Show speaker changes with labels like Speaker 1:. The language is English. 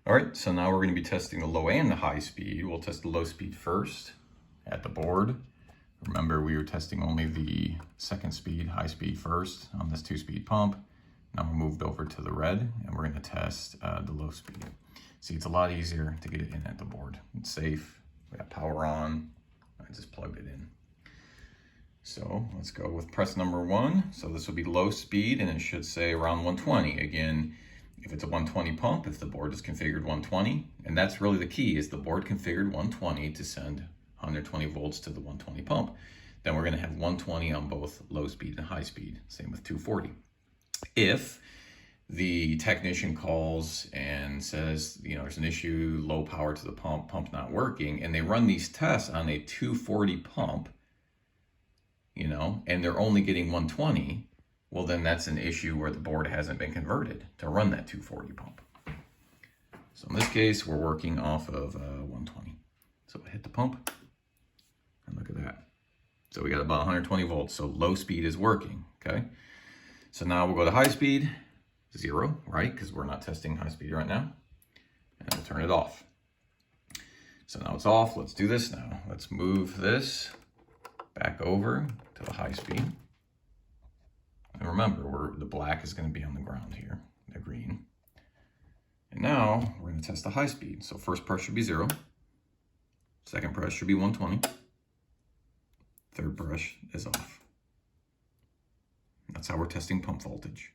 Speaker 1: All right, so now we're going to be testing the low and the high speed. We'll test the low speed first at the board. Remember, we were testing only the second speed, high speed first on this 2-speed pump. Now we're moved over to the red and we're going to test the low speed. See, it's a lot easier to get it in at the board. It's safe. We got power on. I just plugged it in. So let's go with press number 1. So this will be low speed and it should say around 120. Again, if it's a 120 pump, if the board is configured 120, and that's really the key, is the board configured 120 to send 120 volts to the 120 pump, then we're going to have 120 on both low speed and high speed. Same with 240. If the technician calls and says, you know, there's an issue, low power to the pump, pump's not working, and they run these tests on a 240 pump, you know, and they're only getting 120, well, then that's an issue where the board hasn't been converted to run that 240 pump. So in this case, we're working off of 120. So I hit the pump, and look at that. So we got about 120 volts, so low speed is working, okay? So now we'll go to high speed, 0, right? Because we're not testing high speed right now. And we'll turn it off. So now it's off. Let's do this now. Let's move this back over to the high speed. And remember, the black is going to be on the ground here, the green. And now we're going to test the high speed. So first press should be 0. Second press should be 120. Third press is off. That's how we're testing pump voltage.